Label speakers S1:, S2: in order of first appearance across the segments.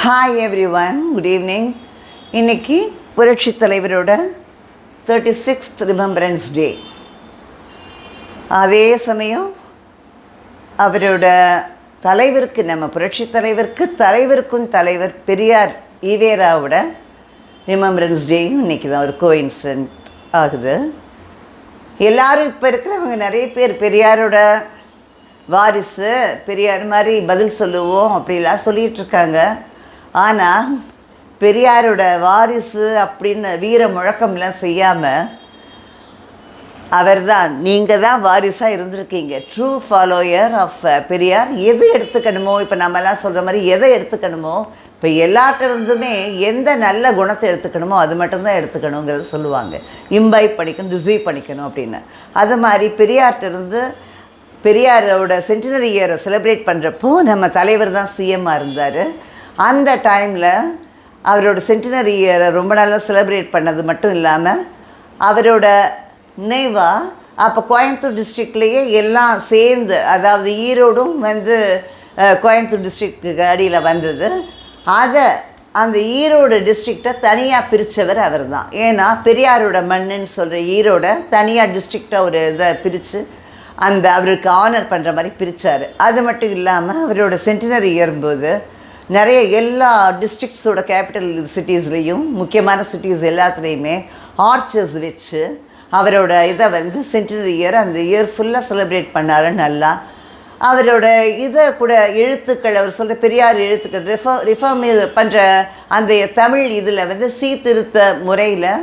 S1: Hi every one, good evening. இன்றைக்கி புரட்சி தலைவரோட 36th ரிமெம்பரன்ஸ் டே. அதே சமயம் அவரோட தலைவருக்கு, நம்ம புரட்சி தலைவருக்கும் தலைவர் பெரியார் ஈவேராவோட ரிமெம்பரன்ஸ் டேயும் இன்றைக்கி தான் ஒரு கோஇன்சிடென்ட் ஆகுது. எல்லோரும் இப்போ இருக்கிறவங்க நிறைய பேர் பெரியாரோட வாரிசு, பெரியார் மாதிரி பதில் சொல்லுவோம் அப்படிலாம் சொல்லிகிட்ருக்காங்க. ஆனால் பெரியாரோட வாரிசு அப்படின்னு வீர முழக்கம்லாம் செய்யாமல் அவர் தான், நீங்கள் தான் வாரிசாக இருந்திருக்கீங்க, ட்ரூ ஃபாலோயர் ஆஃப் பெரியார். எது எடுத்துக்கணுமோ, இப்போ நம்மலாம் சொல்கிற மாதிரி எதை எடுத்துக்கணுமோ, இப்போ எல்லாத்திலிருந்துமே எந்த நல்ல குணத்தை எடுத்துக்கணுமோ அது மட்டும்தான் எடுத்துக்கணுங்கிறத சொல்லுவாங்க. இம்பைப் பண்ணிக்கணும், ரிசீவ் பண்ணிக்கணும் அப்படின்னு. அது மாதிரி பெரியார்கிட்டருந்து பெரியாரோட சென்டினரி இயரை செலிப்ரேட் பண்ணுறப்போ நம்ம தலைவர் தான் சிஎம்மாக இருந்தார். அந்த டைமில் அவரோட சென்டினரி இயரை ரொம்ப நல்லா செலிப்ரேட் பண்ணது மட்டும் இல்லாமல் அவரோட நினைவாக அப்போ கோயம்புத்தூர் டிஸ்ட்ரிக்ட்லேயே எல்லாம் சேர்ந்து, அதாவது ஈரோடும் கோயம்புத்தூர் டிஸ்ட்ரிக்ட்டுக்கு அடியில் வந்தது. அந்த ஈரோடு டிஸ்ட்ரிக்டை தனியாக பிரித்தவர் அவர் தான். ஏன்னா பெரியாரோட மண்ணுன்னு சொல்கிற ஈரோடை தனியாக டிஸ்ட்ரிக்டாக ஒரு இதை பிரித்து அவருக்கு ஆனர் பண்ணுற மாதிரி பிரித்தார். அது மட்டும் இல்லாமல் அவரோட சென்டினரி இயரும்போது நிறைய எல்லா டிஸ்ட்ரிக்ட்ஸோட கேபிட்டல் சிட்டிஸ்லேயும், முக்கியமான சிட்டிஸ் எல்லாத்துலேயுமே ஆர்ச்சர்ஸ் வச்சு அவரோட இதை சென்டினரி இயர் அந்த இயர் ஃபுல்லாக செலிப்ரேட் பண்ணார். நல்லா அவரோட இதை கூட எழுத்துக்கள், அவர் சொல்கிற பெரியார் எழுத்துக்கள் ரிஃபார்ம் பண்ணுற அந்த தமிழ் இதில் சீர்திருத்த முறையில்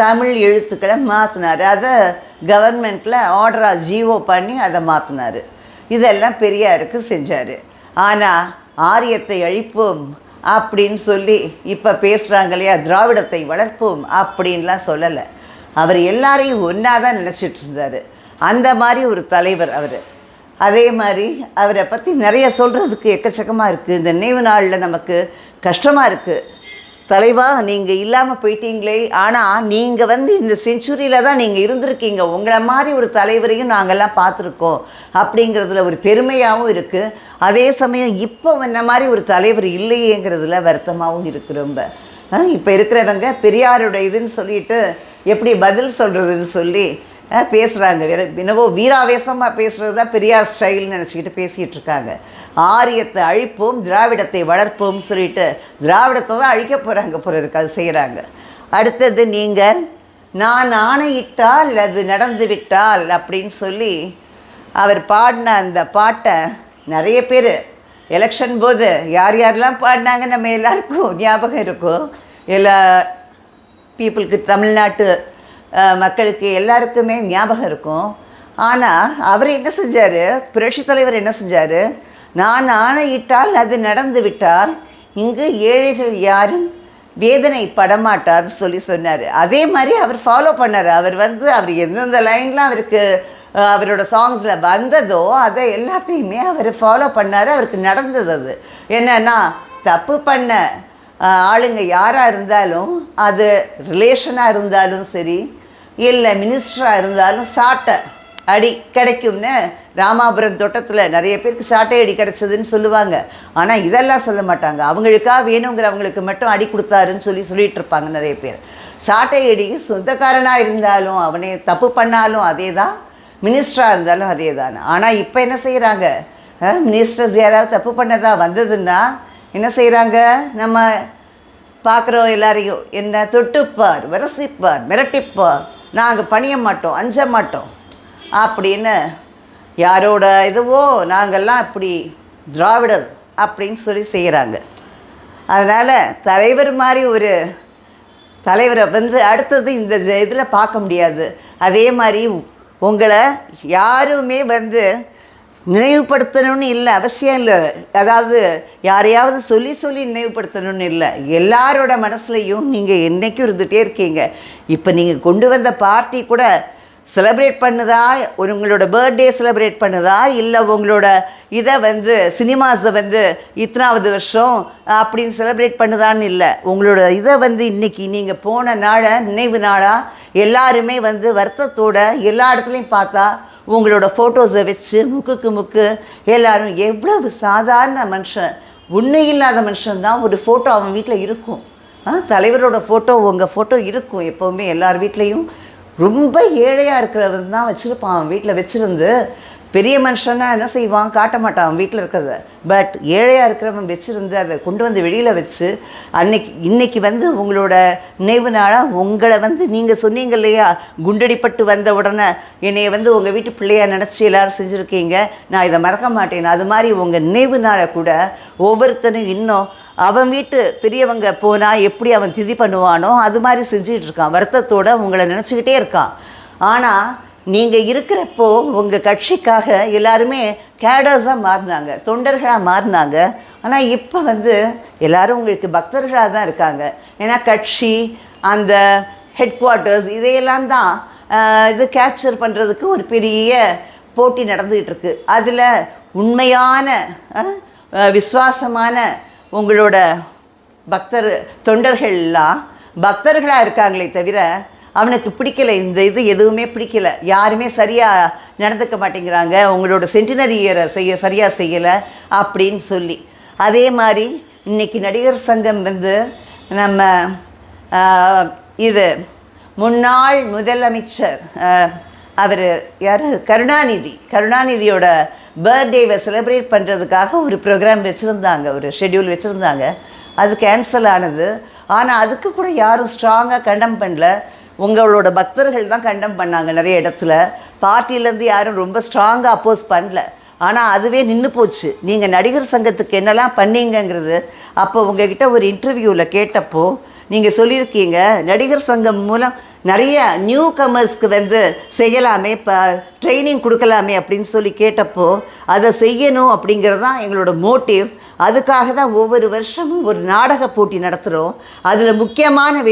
S1: தமிழ் எழுத்துக்களை மாற்றினார். அதை கவர்மெண்ட்டில் ஆர்டராக ஜிஓ பண்ணி அதை மாற்றினார். இதெல்லாம் பெரியாருக்கு செஞ்சார். ஆனால் ஆரியத்தை அழிப்போம் அப்படின்னு சொல்லி இப்போ பேசுகிறாங்க இல்லையா, திராவிடத்தை வளர்ப்போம் அப்படின்லாம் சொல்லலை. அவர் எல்லாரையும் ஒன்றா தான் நினச்சிட்டு இருந்தார். அந்த மாதிரி ஒரு தலைவர் அவர். அதே மாதிரி அவரை பற்றி நிறைய சொல்கிறதுக்கு எக்கச்சக்கமாக இருக்குது. இந்த நினைவு நாளில் நமக்கு கஷ்டமாக இருக்குது. தலைவா, நீங்கள் இல்லாமல் போயிட்டீங்களே, ஆனால் நீங்கள் இந்த செஞ்சுரியில் தான் நீங்கள் இருந்திருக்கீங்க, உங்களை மாதிரி ஒரு தலைவரையும் நாங்கள்லாம் பார்த்துருக்கோம் அப்படிங்கிறதுல ஒரு பெருமையாகவும் இருக்குது. அதே சமயம் இப்போ இந்த மாதிரி ஒரு தலைவர் இல்லையேங்கிறதுல வருத்தமாகவும் இருக்குது ரொம்ப. இப்போ இருக்கிறவங்க பெரியாரோட இதுன்னு சொல்லிட்டு எப்படி பதில் சொல்கிறதுன்னு சொல்லி பேசுகிறாங்க. என்னவோ வீராவேசமாக பேசுகிறது தான் பெரியார் ஸ்டைல்னு நினச்சிக்கிட்டு பேசிகிட்டு இருக்காங்க. ஆரியத்தை அழிப்போம், திராவிடத்தை வளர்ப்போம்னு சொல்லிட்டு திராவிடத்தை தான் அழிக்க போகிறாங்க போல இருக்கு, அது செய்கிறாங்க. அடுத்தது, நீங்கள் நான் ஆணையிட்டால் அது நடந்து விட்டால் அப்படின்னு சொல்லி அவர் பாடின அந்த பாட்டை நிறைய பேர் எலெக்ஷன் போது யார் யாரெல்லாம் பாடினாங்க நம்ம எல்லாருக்கும் ஞாபகம் இருக்கும். எல்லா பீப்புளுக்கு, தமிழ்நாட்டு மக்களுக்கு எல்லாருக்குமே ஞாபகம் இருக்கும். ஆனால் அவர் என்ன செஞ்சார், புரட்சி தலைவர் என்ன செஞ்சார், நான் ஆணையிட்டால் அது நடந்து விட்டால் இங்கு ஏழைகள் யாரும் வேதனை படமாட்டார்னு சொல்லி சொன்னார். அதே மாதிரி அவர் ஃபாலோ பண்ணார். அவர் அவர் எந்தெந்த லைன்லாம் அவருக்கு அவரோட சாங்ஸில் வந்ததோ அதை எல்லாத்தையுமே அவர் ஃபாலோ பண்ணார். அவருக்கு நடந்தது அது என்னன்னா, தப்பு பண்ண ஆளுங்க யாராக இருந்தாலும், அது ரிலேஷனாக இருந்தாலும் சரி, இல்லை மினிஸ்டராக இருந்தாலும் சாட்டை அடி கிடைக்கும்னு ராமாபுரம் தோட்டத்தில் நிறைய பேருக்கு சாட்டை அடி கிடச்சதுன்னு சொல்லுவாங்க. ஆனால் இதெல்லாம் சொல்ல மாட்டாங்க. அவங்களுக்காக வேணுங்கிறவங்களுக்கு மட்டும் அடி கொடுத்தாருன்னு சொல்லிட்டு இருப்பாங்க நிறைய பேர். சாட்டை அடி சொந்தக்காரனாக இருந்தாலும், அவனே தப்பு பண்ணாலும் அதே தான், மினிஸ்டராக இருந்தாலும் அதே தான். ஆனால் இப்போ என்ன செய்கிறாங்க, மினிஸ்டர்ஸ் யாராவது தப்பு பண்ணதா வந்ததுன்னா என்ன செய்கிறாங்க, நம்ம பார்க்குறோம் எல்லாரையும், என்ன தொட்டுப்பார், விரசிப்பார், மிரட்டிப்பார், நாங்கள் பணிய மாட்டோம், அஞ்ச மாட்டோம் அப்படின்னு யாரோட இதுவோ நாங்கள்லாம் இப்படி திராவிடர் அப்படின்னு சொல்லி செய்கிறாங்க. அதனால் தலைவர் மாதிரி ஒரு தலைவரை அடுத்தது இந்த இதில் பார்க்க முடியாது. அதே மாதிரி உங்களை யாருமே நினைவுபடுத்தணும்னு இல்லை, அவசியம் இல்லை. அதாவது யாரையாவது சொல்லி நினைவுபடுத்தணும்னு இல்லை. எல்லாரோட மனசுலையும் நீங்கள் என்றைக்கும் இருந்துகிட்டே இருக்கீங்க. இப்போ நீங்கள் கொண்டு வந்த பார்ட்டி கூட செலிப்ரேட் பண்ணுதா, உங்களோட பர்த்டே செலிப்ரேட் பண்ணுதா, இல்லை உங்களோட இதை சினிமாஸை இத்தனாவது வருஷம் அப்படின்னு செலிப்ரேட் பண்ணுதான்னு இல்லை. உங்களோட இதை இன்றைக்கி நீங்கள் போன நாளை நினைவு நாளாக எல்லாருமே வருத்தத்தோடு எல்லா இடத்துலையும் பார்த்தா உங்களோட ஃபோட்டோஸை வச்சு முக்குக்கு முக்கு எல்லோரும் எவ்வளவு சாதாரண மனுஷன், ஒன்றும் இல்லாத மனுஷன்தான் ஒரு ஃபோட்டோ அவன் வீட்டில் இருக்கும். தலைவரோட ஃபோட்டோ உங்கள் ஃபோட்டோ இருக்கும் எப்போவுமே எல்லார் வீட்லேயும். ரொம்ப ஏழையாக இருக்கிறவன் தான் வச்சுருப்பான் அவன் வீட்டில் வச்சுருந்து. பெரிய மனுஷன்னா என்ன செய்வான், காட்ட மாட்டான் அவன் வீட்டில் இருக்கிறத. பட் ஏழையாக இருக்கிறவன் வச்சுருந்து அதை கொண்டு வந்து வெளியில் வச்சு இன்றைக்கி வந்து உங்களோட நினைவு நாளாக உங்களை வந்து நீங்கள் சொன்னீங்க இல்லையா, குண்டடிப்பட்டு வந்த உடனே என்னையை வந்து உங்கள் வீட்டு பிள்ளையாக நினச்சி எல்லோரும் செஞ்சுருக்கீங்க, நான் இதை மறக்க மாட்டேன். அது மாதிரி உங்கள் நினைவு நாளை கூட ஒவ்வொருத்தனும் இன்னும் அவன் வீட்டு பெரியவங்க போனால் எப்படி அவன் திதி பண்ணுவானோ அது மாதிரி செஞ்சுக்கிட்டு இருக்கான். வருத்தத்தோடு உங்களை நினச்சிக்கிட்டே இருக்கான். ஆனால் நீங்கள் இருக்கிறப்போ உங்கள் கட்சிக்காக எல்லாருமே கேடர்ஸாக மாறினாங்க, தொண்டர்களாக மாறினாங்க. ஆனால் இப்போ வந்து எல்லோரும் உங்களுக்கு பக்தர்களாக தான் இருக்காங்க. ஏன்னா கட்சி, அந்த ஹெட் குவார்ட்டர்ஸ் இதையெல்லாம் தான் இது கேப்சர் பண்ணுறதுக்கு ஒரு பெரிய போட்டி நடந்துகிட்டு இருக்கு. அதில் உண்மையான விசுவாசமான உங்களோட தொண்டர்கள்லாம் பக்தர்களாக இருக்காங்களே தவிர அவனுக்கு பிடிக்கலை, இந்த இது எதுவுமே பிடிக்கலை, யாருமே சரியாக நடந்துக்க மாட்டேங்கிறாங்க, உங்களோட சென்டினரி இயரை சரியாக செய்யலை அப்படின்னு சொல்லி. அதே மாதிரி இன்றைக்கி நடிகர் சங்கம் வந்து நம்ம இது முன்னாள் முதலமைச்சர் அவர் யார், கருணாநிதியோட பர்த்டேவை செலிப்ரேட் பண்ணுறதுக்காக ஒரு ப்ரோக்ராம் வச்சுருந்தாங்க, ஒரு ஷெட்யூல் வச்சுருந்தாங்க. அது கேன்சல் ஆனது. ஆனால் அதுக்கு கூட யாரும் ஸ்ட்ராங்காக கண்டம் பண்ணல. உங்களோட பக்தர்கள் தான் கண்டம் பண்ணாங்க நிறைய இடத்துல. பார்ட்டியிலேருந்து யாரும் ரொம்ப ஸ்ட்ராங்காக அப்போஸ் பண்ணல. ஆனால் அதுவே நின்று போச்சு. நீங்கள் நடிகர் சங்கத்துக்கு என்னெல்லாம் பண்ணீங்கங்கிறது அப்போ உங்ககிட்ட ஒரு இன்டர்வியூவில் கேட்டப்போ நீங்கள் சொல்லியிருக்கீங்க, நடிகர் சங்கம் மூலம் நிறைய நியூ கமர்ஸ்க்கு வந்து செய்யலாமே, இப்போ ட்ரைனிங் கொடுக்கலாமே அப்படின்னு சொல்லி கேட்டப்போ அதை செய்யணும் அப்படிங்கிறது தான் எங்களோட மோட்டிவ். அதுக்காக தான் ஒவ்வொரு வருஷமும் ஒரு நாடக போட்டி நடத்துகிறோம். அதில் முக்கியமான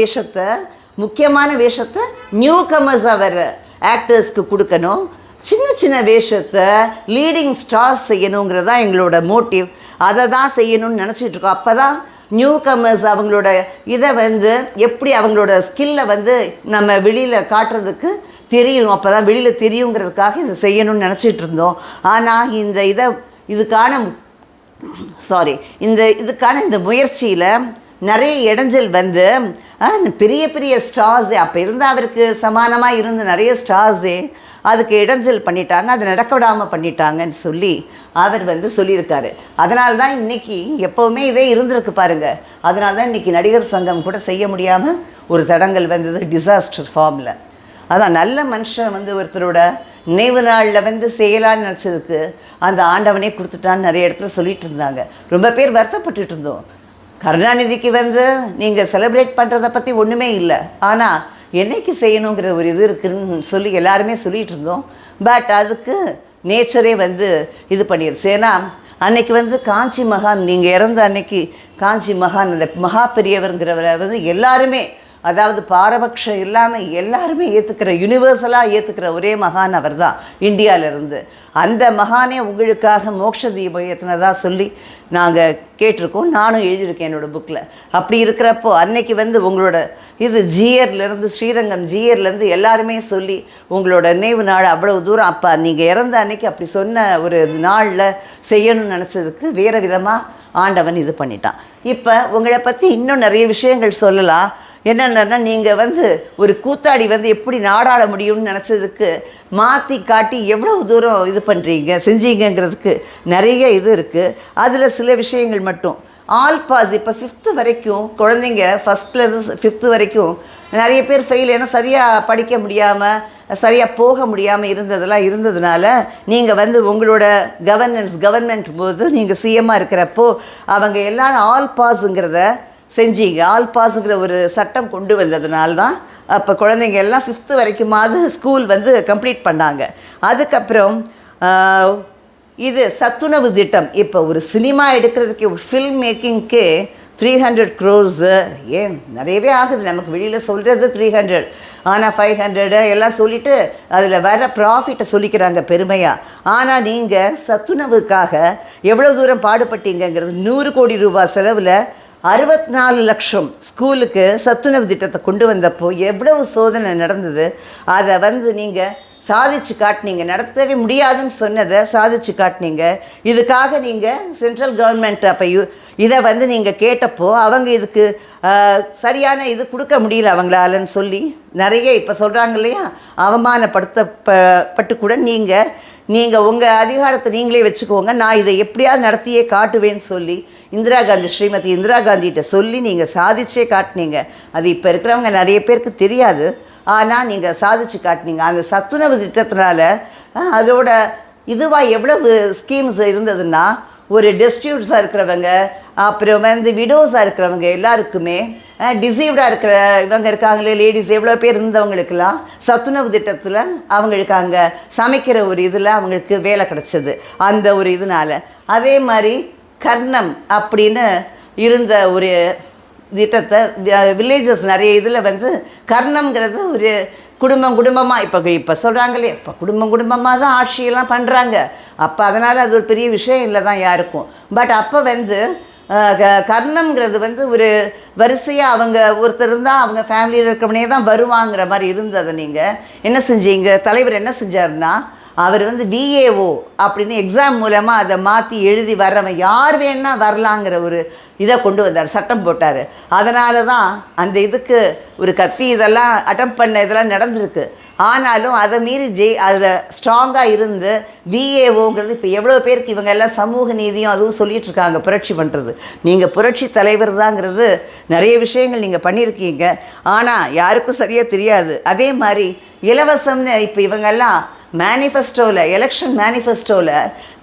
S1: வேஷத்தை நியூ கமர்ஸ் அவர் ஆக்டர்ஸ்க்கு கொடுக்கணும், சின்ன வேஷத்தை லீடிங் ஸ்டார்ஸ் செய்யணுங்கிறது தான் எங்களோட மோட்டிவ். அதை தான் செய்யணும்னு நினச்சிட்டு இருக்கோம். அப்போ தான் நியூ கமர்ஸ் அவங்களோட இதை வந்து எப்படி அவங்களோட ஸ்கில்லை வந்து நம்ம வெளியில் காட்டுறதுக்கு தெரியும், அப்போ தான் வெளியில் தெரியுங்கிறதுக்காக இதை செய்யணும்னு நினச்சிட்டு இருந்தோம். ஆனால் இதுக்கான இந்த முயற்சியில் நிறைய இடைஞ்சல் வந்து பெரிய ஸ்டார்ஸே, அப்போ இருந்து அவருக்கு சமானமாக இருந்த நிறைய ஸ்டார்ஸே அதுக்கு இடைஞ்சல் பண்ணிட்டாங்க, அது நடக்க விடாமல் பண்ணிட்டாங்கன்னு சொல்லி அவர் வந்து சொல்லியிருக்காரு. அதனால தான் இன்றைக்கி எப்போவுமே இதே இருந்திருக்கு பாருங்கள். அதனால தான் இன்றைக்கி நடிகர் சங்கம் கூட செய்ய முடியாமல் ஒரு தடங்கல் வந்தது டிசாஸ்டர் ஃபார்மில். அதான் நல்ல மனுஷன் வந்து ஒருத்தரோட நினைவு நாளில் வந்து செய்யலான்னு நினச்சதுக்கு அந்த ஆண்டவனே கொடுத்துட்டான்னு நிறைய இடத்துல சொல்லிகிட்டு இருந்தாங்க. ரொம்ப பேர் வருத்தப்பட்டுட்டு இருந்தோம். கருணாநிதிக்கு வந்து நீங்கள் செலிப்ரேட் பண்ணுறதை பற்றி ஒன்றுமே இல்லை, ஆனால் என்னைக்கு செய்யணுங்கிற ஒரு இது இருக்குதுன்னு சொல்லி எல்லாருமே சொல்லிகிட்டு இருந்தோம். பட் அதுக்கு நேச்சரே வந்து இது பண்ணிடுச்சு. ஏன்னா அன்றைக்கி வந்து காஞ்சி மகான், நீங்கள் இறந்த அன்னைக்கு காஞ்சி மகான், அந்த மகா பெரியவருங்கிறவரை வந்து எல்லாருமே, அதாவது பாரபட்சம் இல்லாமல் எல்லாருமே ஏற்றுக்கிற, யூனிவர்சலாக ஏற்றுக்கிற ஒரே மகான் அவர் தான் இந்தியாவிலேருந்து. அந்த மகானே உங்களுக்காக மோட்ச தீபம் ஏற்றினதாக சொல்லி நாங்கள் கேட்டிருக்கோம், நானும் எழுதியிருக்கேன் என்னோடய புக்கில். அப்படி இருக்கிறப்போ அன்னைக்கு வந்து உங்களோட இது ஜிஆர்லேருந்து, ஸ்ரீரங்கம் ஜிஆர்லேருந்து எல்லாருமே சொல்லி உங்களோட நினைவு நாள் அவ்வளோ தூரம், அப்போ நீங்கள் இறந்த அன்னைக்கு அப்படி சொன்ன ஒரு நாளில் செய்யணும்னு நினச்சதுக்கு வேறு விதமாக ஆண்டவன் இது பண்ணிட்டான். இப்போ உங்களை பற்றி இன்னும் நிறைய விஷயங்கள் சொல்லலாம். என்னென்னா, நீங்கள் வந்து ஒரு கூத்தாடி வந்து எப்படி நாடாள முடியும்னு நினச்சதுக்கு மாற்றி காட்டி எவ்வளோ தூரம் இது பண்ணுறீங்க செஞ்சீங்கிறதுக்கு நிறைய இது இருக்குது. அதில் சில விஷயங்கள் மட்டும் ஆல் பாஸ். இப்போ 5th வரைக்கும் குழந்தைங்க, 1st-லேருந்து 5th வரைக்கும் நிறைய பேர் ஃபெயில், ஏன்னா சரியாக படிக்க முடியாமல் சரியாக போக முடியாமல் இருந்ததுனால நீங்கள் வந்து உங்களோட கவர்மெண்ட் போது நீங்கள் சிஎம்மாக இருக்கிறப்போ அவங்க எல்லோரும் ஆல் பாஸுங்கிறத செஞ்சீங்க. ஆல் பாஸுங்கிற ஒரு சட்டம் கொண்டு வந்ததுனால தான் அப்போ குழந்தைங்க எல்லாம் 5th வரைக்குமாவது ஸ்கூல் வந்து கம்ப்ளீட் பண்ணாங்க. அதுக்கப்புறம் இது சத்துணவு திட்டம். இப்போ ஒரு சினிமா எடுக்கிறதுக்கு, ஒரு ஃபில்ம் மேக்கிங்க்கு 300 crores ஏன் நிறையவே ஆகுது. நமக்கு வெளியில் சொல்கிறது 300, ஆனால் 500 எல்லாம் சொல்லிவிட்டு அதில் வர ப்ராஃபிட்டை சொல்லிக்கிறாங்க பெருமையாக. ஆனால் நீங்கள் சத்துணவுக்காக எவ்வளோ தூரம் பாடுபட்டீங்கிறது, 100 கோடி ரூபாய் செலவில் 64 லட்சம் ஸ்கூலுக்கு சத்துணவு திட்டத்தை கொண்டு வந்தப்போ எவ்வளவு சோதனை நடந்தது. அதை வந்து நீங்கள் சாதிச்சு காட்டினீங்க. நடத்தவே முடியாதுன்னு சொன்னதை சாதிச்சு காட்டினீங்க. இதுக்காக நீங்கள் சென்ட்ரல் கவர்மெண்ட் அப்போ இதை வந்து நீங்கள் கேட்டப்போ அவங்க இதுக்கு சரியான இது கொடுக்க முடியல அவங்களாலன்னு சொல்லி நிறைய இப்போ சொல்கிறாங்க இல்லையா, அவமானப்படுத்தப்பட்டு கூட நீங்கள் உங்கள் அதிகாரத்தை நீங்களே வச்சுக்கோங்க, நான் இதை எப்படியாவது நடத்தியே காட்டுவேன்னு சொல்லி ஸ்ரீமதி இந்திரா காந்திகிட்ட சொல்லி நீங்கள் சாதிச்சே காட்டினீங்க. அது இப்போ இருக்கிறவங்க நிறைய பேருக்கு தெரியாது, ஆனால் நீங்கள் சாதிச்சு காட்டினீங்க. அந்த சத்துணவு திட்டத்தினால அதோட இதுவாக எவ்வளவு ஸ்கீம்ஸ் இருந்ததுன்னா, ஒரு டெஸ்டியூட்ஸாக இருக்கிறவங்க, அப்புறம் வந்து விடோஸாக இருக்கிறவங்க எல்லாருக்குமே, டிசீவ்டாக இருக்கிற இவங்க இருக்காங்களே லேடிஸ் எவ்வளோ பேர் இருந்தவங்களுக்கெல்லாம் சத்துணவு திட்டத்தில் அவங்களுக்கு அங்கே சமைக்கிற ஒரு இதில் அவங்களுக்கு வேலை கிடச்சிது அந்த ஒரு இதனால். அதே மாதிரி கர்ணம் அப்படின்னு இருந்த ஒரு திட்டத்தை வில்லேஜஸ் நிறைய இதில் வந்து கர்ணம்ங்கிறது ஒரு குடும்பமாக இப்போ சொல்கிறாங்களே, இப்போ குடும்பமாக தான் ஆட்சியெல்லாம் பண்ணுறாங்க. அப்போ அதனால் அது ஒரு பெரிய விஷயம் இல்லை தான் யாருக்கும். பட் அப்போ வந்து கர்ணம்ங்கிறது வந்து ஒரு வரிசையாக அவங்க ஒருத்தர் இருந்தால் அவங்க ஃபேமிலியில் இருக்கிறவனே தான் வருவாங்கிற மாதிரி இருந்ததை நீங்கள் என்ன செஞ்சீங்க, தலைவர் என்ன செஞ்சாருன்னா, அவர் வந்து VAO அப்படின்னு எக்ஸாம் மூலமாக அதை மாற்றி எழுதி வர்றவன் யார் வேணா வரலாங்கிற ஒரு இதை கொண்டு வந்தார், சட்டம் போட்டார். அதனால தான் அந்த இதுக்கு ஒரு கத்தி இதெல்லாம் அட்டம் பண்ண இதெல்லாம் நடந்திருக்கு. ஆனாலும் அதை மீறி அதில் ஸ்ட்ராங்காக இருந்து VAOங்கிறது இப்போ எவ்வளோ பேருக்கு இவங்க எல்லாம் சமூக நீதியும் அதுவும் சொல்லிகிட்டு இருக்காங்க, புரட்சி பண்ணுறது. நீங்கள் புரட்சி தலைவர் தாங்கிறது நிறைய விஷயங்கள் நீங்கள் பண்ணியிருக்கீங்க, ஆனால் யாருக்கும் சரியாக தெரியாது. அதே மாதிரி இலவசம்னு இப்போ இவங்கெல்லாம் மேனிஃபெஸ்டோவில், எலெக்ஷன் மேனிஃபெஸ்டோவில்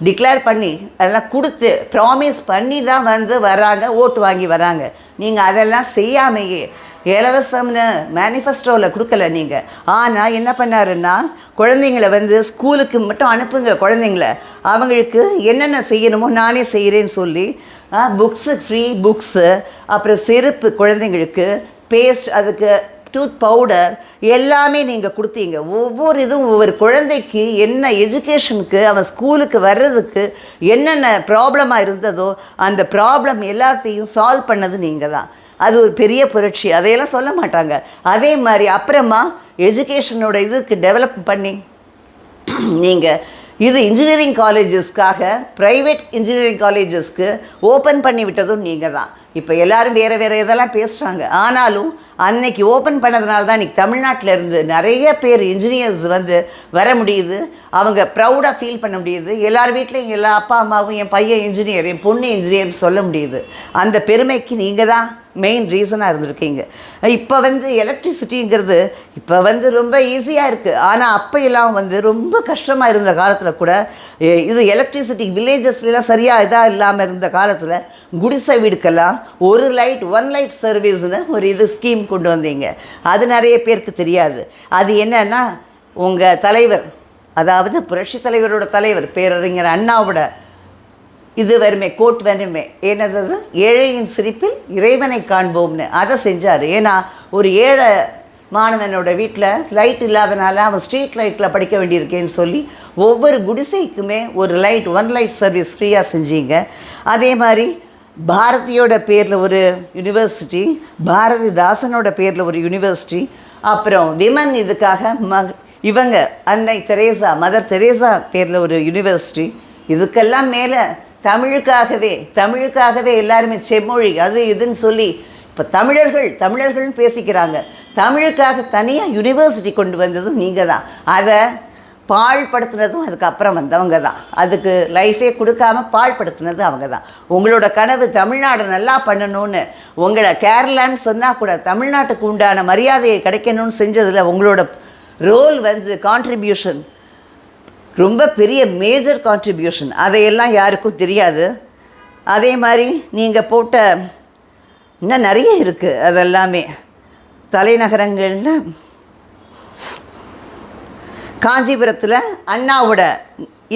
S1: டிக்ளேர் பண்ணி அதெல்லாம் கொடுத்து ப்ராமிஸ் பண்ணி தான் வந்து வராங்க, ஓட்டு வாங்கி வராங்க. நீங்கள் அதெல்லாம் செய்யாமையே இலவசம்னு மேனிஃபெஸ்டோவில் கொடுக்கல நீங்கள். ஆனால் என்ன பண்ணாருன்னா, குழந்தைங்கள வந்து ஸ்கூலுக்கு மட்டும் அனுப்புங்க, குழந்தைங்கள அவங்களுக்கு என்னென்ன செய்யணுமோ நானே செய்கிறேன்னு சொல்லி புக்ஸு ஃப்ரீ புக்ஸு, அப்புறம் செருப்பு குழந்தைங்களுக்கு, பேஸ்ட், அதுக்கு டூத் பவுடர் எல்லாமே நீங்கள் கொடுத்தீங்க. ஒவ்வொரு இதுவும் ஒவ்வொரு குழந்தைக்கு என்ன எஜுகேஷனுக்கு அவன் ஸ்கூலுக்கு வர்றதுக்கு என்னென்ன ப்ராப்ளமாக இருந்ததோ அந்த ப்ராப்ளம் எல்லாத்தையும் சால்வ் பண்ணது நீங்கள் தான். அது ஒரு பெரிய புரட்சி, அதையெல்லாம் சொல்ல மாட்டாங்க. அதே மாதிரி அப்புறமா எஜுகேஷனோட இதுக்கு டெவலப் பண்ணி நீங்கள் இது இன்ஜினியரிங் காலேஜஸ்க்காக ப்ரைவேட் இன்ஜினியரிங் காலேஜஸ்க்கு ஓப்பன் பண்ணி விட்டதும் நீங்கள் தான். இப்போ எல்லோரும் வேறு இதெல்லாம் பேசுகிறாங்க, ஆனாலும் அன்னைக்கு ஓப்பன் பண்ணதுனால தான் இன்றைக்கி தமிழ்நாட்டில் இருந்து நிறைய பேர் இன்ஜினியர்ஸ் வந்து வர முடியுது, அவங்க ப்ரௌடாக ஃபீல் பண்ண முடியுது. எல்லார் வீட்லேயும் எல்லா அப்பா அம்மாவும் என் பையன் இன்ஜினியர், என் பொண்ணு இன்ஜினியர்னு சொல்ல முடியுது. அந்த பெருமைக்கு நீங்கள் தான் மெயின் ரீசனாக இருந்திருக்கீங்க. இப்போ வந்து எலக்ட்ரிசிட்டிங்கிறது இப்போ வந்து ரொம்ப ஈஸியாக இருக்குது, ஆனால் அப்போ எல்லாம் வந்து ரொம்ப கஷ்டமாக இருந்த காலத்தில் கூட இது எலக்ட்ரிசிட்டி வில்லேஜஸ்லாம் சரியாக இதாக இல்லாமல் இருந்த காலத்தில் குடிசை வீடுக்கெல்லாம் ஒரு ஒன் லைட் சர்வீஸ்னு ஒரு இது ஸ்கீம் கொண்டு வந்தீங்க. அது நிறைய பேருக்கு தெரியாது. அது என்னன்னா, உங்கள் தலைவர், அதாவது புரட்சி தலைவரோட தலைவர் பேரறிஞர் அண்ணாவோட இது வருமே, கோட் வருமே, என்னது, ஏழையின் சிரிப்பில் இறைவனை காண்போம்னு அதை செஞ்சார். ஏன்னா ஒரு ஏழை மாணவனோட வீட்டில் லைட் இல்லாதனால அவன் ஸ்ட்ரீட் லைட்டில் படிக்க வேண்டியிருக்கேன்னு சொல்லி ஒவ்வொரு குடிசைக்குமே ஒரு ஒன் லைட் சர்வீஸ் ஃப்ரீயாக செஞ்சீங்க. அதே மாதிரி பாரதியோட பேரில் ஒரு யூனிவர்சிட்டி, பாரதிதாசனோட பேரில் ஒரு யூனிவர்சிட்டி, அப்புறம் விமன் இதுக்காக இவங்க அன்னை தெரேசா, மதர் தெரேசா பேரில் ஒரு யூனிவர்சிட்டி. இதுக்கெல்லாம் மேலே தமிழுக்காகவே எல்லாருமே செம்மொழி அது இதுன்னு சொல்லி இப்போ தமிழர்கள்னு பேசிக்கிறாங்க. தமிழுக்காக தனியாக யூனிவர்சிட்டி கொண்டு வந்ததும் நீங்கள் தான். அதை பாழ்படுத்தினதும் அதுக்கப்புறம் வந்தவங்க தான். அதுக்கு லைஃபே கொடுக்காம பாழ்படுத்தினது அவங்க தான். உங்களோட கனவு தமிழ்நாடு நல்லா பண்ணணும்னு, உங்களை கேரளான்னு சொன்னால் கூட தமிழ்நாட்டுக்கு உண்டான மரியாதையை கிடைக்கணும்னு செஞ்சதில் உங்களோட ரோல் வந்து கான்ட்ரிபியூஷன் ரொம்ப பெரிய மேஜர் கான்ட்ரிபியூஷன். அதையெல்லாம் யாருக்கும் தெரியாது. அதே மாதிரி நீங்கள் போட்ட இன்னும் நிறைய இருக்குது, அதெல்லாமே தலைநகரங்களில் காஞ்சிபுரத்தில் அண்ணாவோட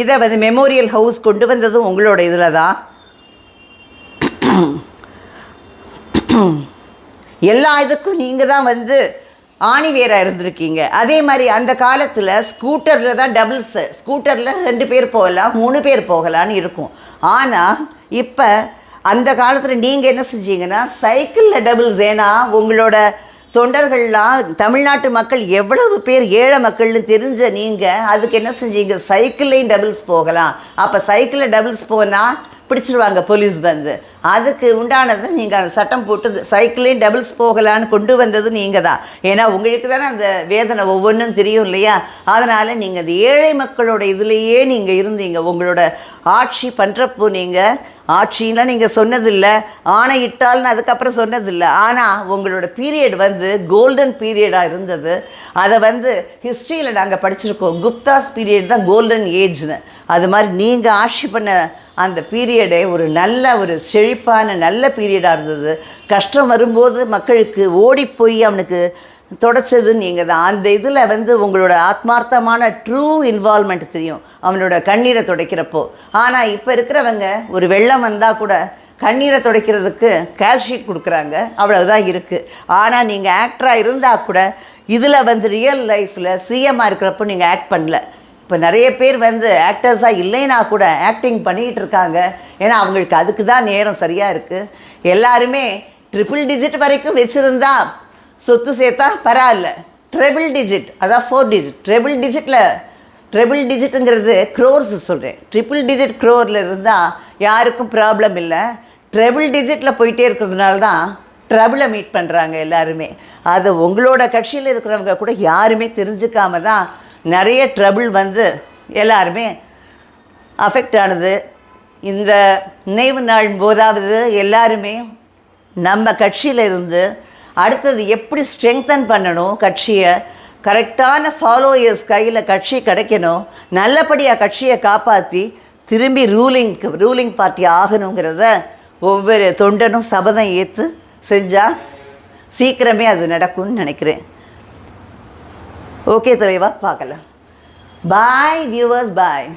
S1: இதை வந்து மெமோரியல் ஹவுஸ் கொண்டு வந்ததும் உங்களோட இதில் தான். எல்லா இதுக்கும் நீங்கள் தான் வந்து ஆணிவேராக இருந்திருக்கீங்க. அதே மாதிரி அந்த காலத்தில் ஸ்கூட்டரில் தான் டபுள்ஸு, ஸ்கூட்டரில் 2 பேர் போகலாம் 3 பேர் போகலான்னு இருக்கும். ஆனால் இப்போ அந்த காலத்தில் நீங்கள் என்ன செஞ்சீங்கன்னா சைக்கிளில் டபுள்ஸ். ஏன்னா உங்களோட தொண்டர்கள்லாம் தமிழ்நாட்டு மக்கள் எவ்வளவு பேர் ஏழை மக்கள்னு தெரிஞ்ச நீங்கள் அதுக்கு என்ன செஞ்சீங்க? சைக்கிள்லேயும் டபுள்ஸ் போகலாம். அப்போ சைக்கிளில் டபுள்ஸ் போனால் பிடிச்சிருவாங்க போலீஸ் வந்து. அதுக்கு உண்டானது நீங்கள் அந்த சட்டம் போட்டு சைக்கிள்லேயும் டபுள்ஸ் போகலான்னு கொண்டு வந்தது நீங்கள் தான். ஏன்னா உங்களுக்கு தானே அந்த வேதனை ஒவ்வொன்றும் தெரியும் இல்லையா? அதனால் நீங்கள் அந்த ஏழை மக்களோட இதுலேயே நீங்கள் இருந்தீங்க. உங்களோட ஆட்சி பண்ணுறப்போ நீங்கள் ஆட்சின்லாம் நீங்கள் சொன்னதில்லை, ஆணையிட்டால்னு அதுக்கப்புறம் சொன்னதில்லை. ஆனால் உங்களோட பீரியட் வந்து கோல்டன் பீரியடாக இருந்தது. அதை வந்து ஹிஸ்ட்ரியில் நாங்கள் படிச்சிருக்கோம், குப்தாஸ் பீரியட் தான் கோல்டன் ஏஜ்னு. அது மாதிரி நீங்கள் ஆட்சி பண்ண அந்த பீரியடே ஒரு செழிப்பான நல்ல பீரியடாக இருந்தது. கஷ்டம் வரும்போது மக்களுக்கு ஓடிப்போய் அவனுக்கு தொடச்சது நீங்கள் தான். அந்த இதில் வந்து உங்களோட ஆத்மார்த்தமான ட்ரூ இன்வால்மெண்ட் தெரியும் அவனோட கண்ணீரை துடைக்கிறப்போ. ஆனால் இப்போ இருக்கிறவங்க ஒரு வெள்ளம் வந்தால் கூட கண்ணீரை துடைக்கிறதுக்கு கால்ஷீட் கொடுக்குறாங்க, அவ்வளவுதான் இருக்குது. ஆனால் நீங்கள் ஆக்டராக இருந்தால் கூட இதில் வந்து ரியல் லைஃப்பில் சிஎம்மாக இருக்கிறப்போ நீங்கள் ஆக்ட் பண்ணல. இப்போ நிறைய பேர் வந்து ஆக்டர்ஸாக இல்லைன்னா கூட ஆக்டிங் பண்ணிகிட்டு இருக்காங்க. ஏன்னா அவங்களுக்கு அதுக்கு தான் நேரம் சரியாக இருக்குது. எல்லாருமே ட்ரிபிள் டிஜிட் வரைக்கும் வச்சுருந்தா சொத்து சேர்த்தா பரவாயில்ல. ட்ரிபிள் டிஜிட், அதான் 4 டிஜிட். ட்ரிபிள் டிஜிட்டுங்கிறது க்ரோர்ஸ் சொல்கிறேன். ட்ரிபிள் டிஜிட் க்ரோரில் இருந்தால் யாருக்கும் ப்ராப்ளம் இல்லை. ட்ரிபிள் டிஜிட்டில் போயிட்டே இருக்கிறதுனால தான் ட்ரபிளை மீட் பண்ணுறாங்க எல்லாருமே. அது உங்களோட கட்சியில் இருக்கிறவங்க கூட யாருமே தெரிஞ்சுக்காம தான் நிறைய ட்ரபிள் வந்து எல்லாருமே அஃபெக்ட் ஆனது. இந்த நினைவு நாள் போதாவது எல்லாருமே நம்ம கட்சியில் இருந்து அடுத்தது எப்படி ஸ்ட்ரெங்தன் பண்ணணும் கட்சியை, கரெக்டான ஃபாலோயர்ஸ் கையில் கட்சி கிடைக்கணும், நல்லபடியாக கட்சியை காப்பாற்றி திரும்பி ரூலிங் பார்ட்டி ஆகணுங்கிறத ஒவ்வொரு தொண்டனும் சபதம் ஏற்று செஞ்சால் சீக்கிரமே அது நடக்கும்னு நினைக்கிறேன். ஓகே தலைவா, பார்க்கலாம். பாய் வியூவர்ஸ், பாய்.